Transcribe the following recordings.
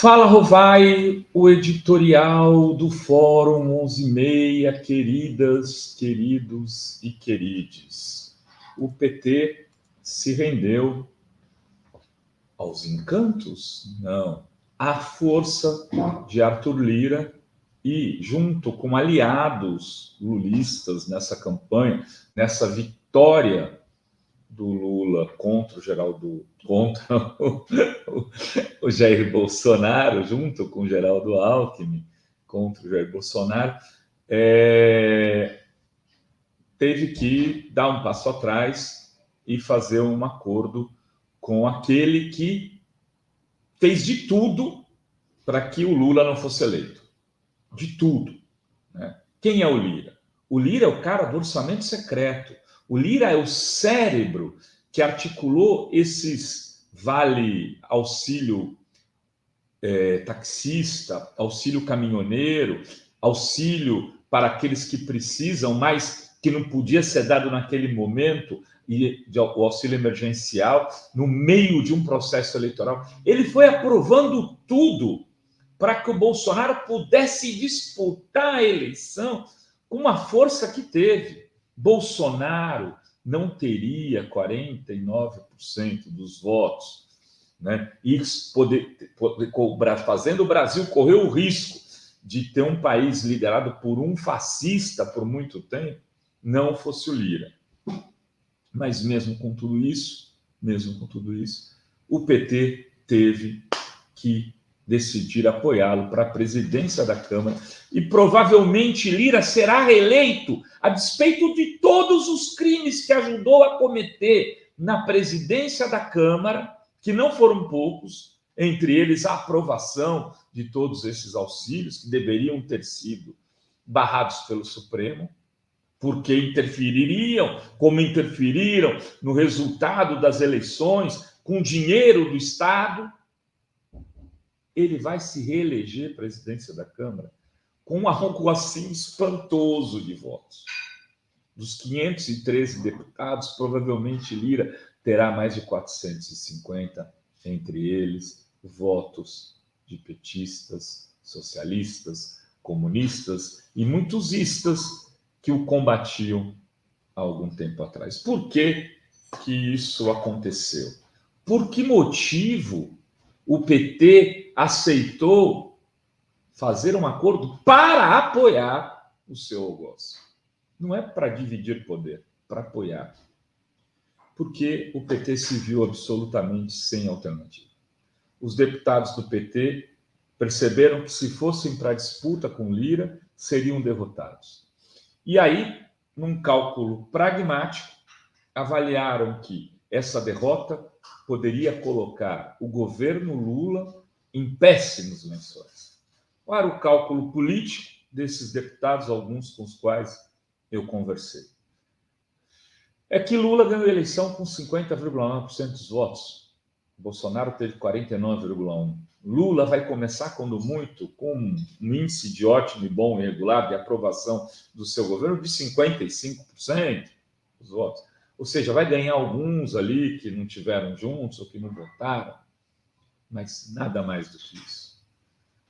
Fala, Rovai, o editorial do Fórum 11:30, queridas, queridos e querides. O PT se rendeu aos encantos? Não. À força de Arthur Lira e, junto com aliados lulistas nessa campanha, nessa vitória do Lula contra o Jair Bolsonaro, junto com o Geraldo Alckmin, contra o Jair Bolsonaro, teve que dar um passo atrás e fazer um acordo com aquele que fez de tudo para que o Lula não fosse eleito. De tudo. Né? Quem é o Lira? O Lira é o cara do orçamento secreto. O Lira é o cérebro que articulou esses vale auxílio taxista, auxílio caminhoneiro, auxílio para aqueles que precisam, mas que não podia ser dado naquele momento, e o auxílio emergencial, no meio de um processo eleitoral. Ele foi aprovando tudo para que o Bolsonaro pudesse disputar a eleição com a força que teve. Bolsonaro não teria 49% dos votos, né? E fazendo o Brasil correr o risco de ter um país liderado por um fascista por muito tempo, não fosse o Lira. Mas mesmo com tudo isso, o PT teve que decidir apoiá-lo para a presidência da Câmara e provavelmente Lira será reeleito a despeito de todos os crimes que ajudou a cometer na presidência da Câmara, que não foram poucos, entre eles a aprovação de todos esses auxílios que deveriam ter sido barrados pelo Supremo, porque interfeririam, como interferiram no resultado das eleições, com dinheiro do Estado. Ele vai se reeleger presidência da Câmara com algo assim espantoso de votos. Dos 513 deputados, provavelmente Lira terá mais de 450, entre eles votos de petistas, socialistas, comunistas e muitos istas que o combatiam há algum tempo atrás. Por que isso aconteceu? Por que motivo o PT aceitou fazer um acordo para apoiar o seu Algoz? Não é para dividir poder, para apoiar. Porque o PT se viu absolutamente sem alternativa. Os deputados do PT perceberam que, se fossem para a disputa com Lira, seriam derrotados. E aí, num cálculo pragmático, avaliaram que essa derrota poderia colocar o governo Lula em péssimos lençóis. Qual era o cálculo político desses deputados, alguns com os quais eu conversei? É que Lula ganhou a eleição com 50,9% dos votos. Bolsonaro teve 49,1%. Lula vai começar, quando muito, com um índice de ótimo, bom e regular de aprovação do seu governo de 55% dos votos. Ou seja, vai ganhar alguns ali que não tiveram juntos ou que não votaram, mas nada mais do que isso.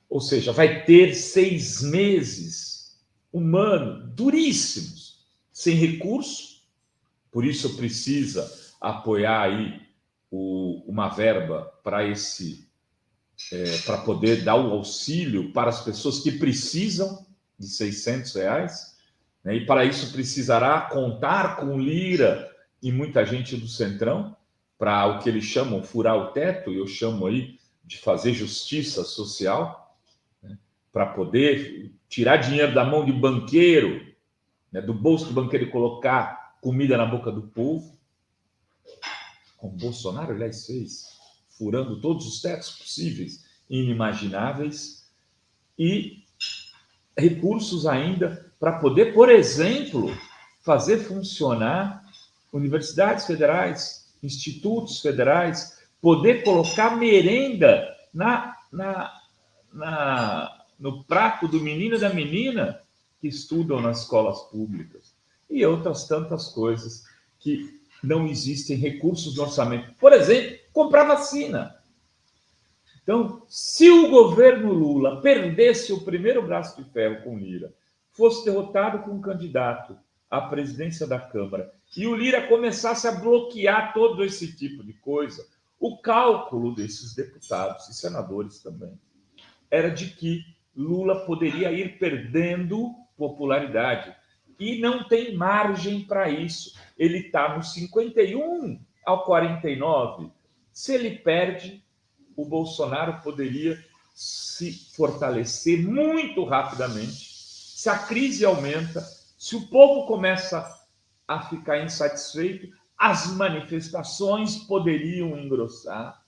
Ou seja, vai ter 6 meses duríssimos, sem recurso, por isso precisa apoiar aí uma verba para poder dar o auxílio para as pessoas que precisam de R$600, né? E para isso precisará contar com Lira e muita gente do Centrão, para o que eles chamam furar o teto, e eu chamo aí de fazer justiça social, né? Para poder tirar dinheiro da mão de banqueiro, né? Do bolso do banqueiro, e colocar comida na boca do povo, como Bolsonaro, aliás, fez, furando todos os tetos possíveis e inimagináveis, e recursos ainda para poder, por exemplo, fazer funcionar universidades federais, institutos federais, poder colocar merenda no prato do menino e da menina que estudam nas escolas públicas, e outras tantas coisas que não existem recursos no orçamento. Por exemplo, comprar vacina. Então, se o governo Lula perdesse o primeiro braço de ferro com Lira, fosse derrotado com um candidato à presidência da Câmara e o Lira começasse a bloquear todo esse tipo de coisa, o cálculo desses deputados e senadores também era de que Lula poderia ir perdendo popularidade. E não tem margem para isso. Ele está no 51 ao 49. Se ele perde, o Bolsonaro poderia se fortalecer muito rapidamente. Se a crise aumenta, se o povo começa a ficar insatisfeito, as manifestações poderiam engrossar.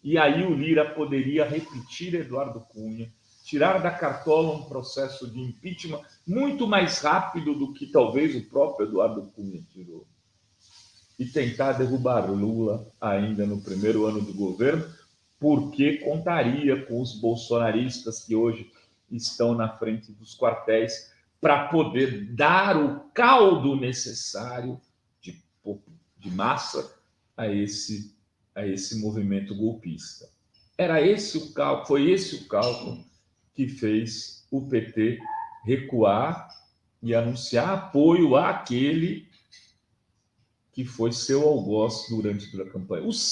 E aí o Lira poderia repetir Eduardo Cunha, tirar da cartola um processo de impeachment muito mais rápido do que talvez o próprio Eduardo Cunha tirou. E tentar derrubar Lula ainda no primeiro ano do governo, porque contaria com os bolsonaristas que hoje estão na frente dos quartéis para poder dar o caldo necessário de massa a esse movimento golpista. Era esse o cálculo, foi esse o cálculo que fez o PT recuar e anunciar apoio àquele que foi seu algoz durante toda a campanha. Os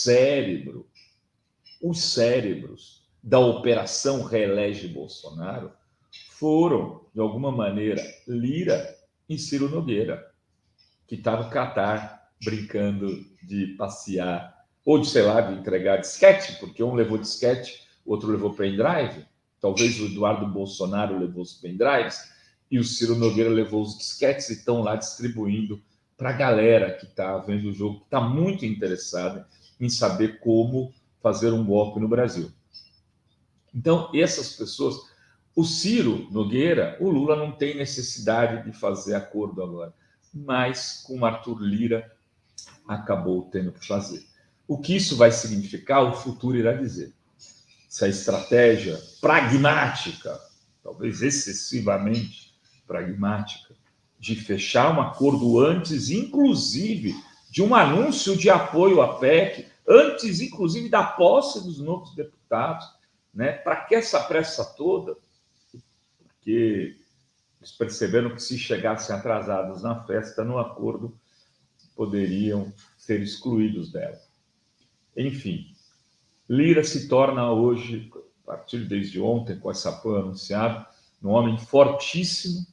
cérebros da Operação Reelege Bolsonaro foram, de alguma maneira, Lira e Ciro Nogueira, que está no Catar brincando de passear, ou de, sei lá, de entregar disquete, porque um levou disquete, o outro levou pendrive, talvez o Eduardo Bolsonaro levou os pendrives, e o Ciro Nogueira levou os disquetes e estão lá distribuindo para a galera que está vendo o jogo, que está muito interessada em saber como fazer um golpe no Brasil. Então, essas pessoas, o Ciro Nogueira, o Lula não tem necessidade de fazer acordo agora, mas com o Arthur Lira acabou tendo que fazer. O que isso vai significar, o futuro irá dizer. Se a estratégia pragmática, talvez excessivamente pragmática, de fechar um acordo antes, inclusive, de um anúncio de apoio à PEC, antes, inclusive, da posse dos novos deputados, né? Para que essa pressa toda? Porque eles perceberam que se chegassem atrasados na festa, no acordo, poderiam ser excluídos dela. Enfim, Lira se torna hoje, a partir desde ontem, com essa apoio anunciado, um homem fortíssimo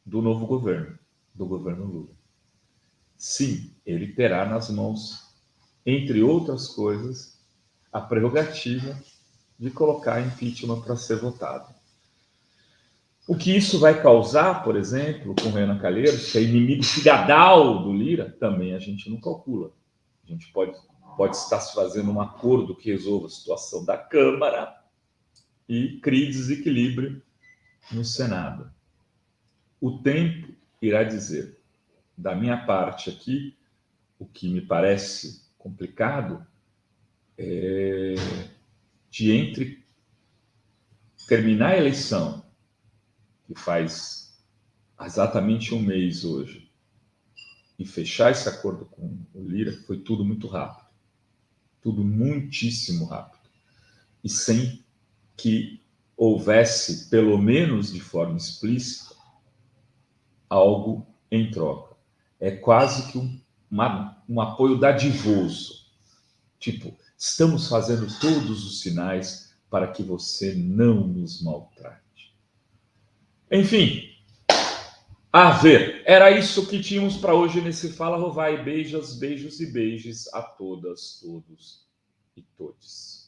do novo governo, do governo Lula. Sim, ele terá nas mãos, entre outras coisas, a prerrogativa de colocar impeachment para ser votado. O que isso vai causar, por exemplo, com Renan Calheiros, que é inimigo figadal do Lira, também a gente não calcula. A gente pode estar se fazendo um acordo que resolva a situação da Câmara e crie desequilíbrio no Senado. O tempo irá dizer. Da minha parte aqui, o que me parece complicado é de entre terminar a eleição, que faz exatamente um mês hoje, e fechar esse acordo com o Lira, foi tudo muito rápido. Tudo muitíssimo rápido. E sem que houvesse, pelo menos de forma explícita, algo em troca. É quase que um apoio dadivoso. Tipo, estamos fazendo todos os sinais para que você não nos maltrate. Enfim, a ver, era isso que tínhamos para hoje nesse Fala Rovai. Beijos, beijos e beijos a todas, todos e todes.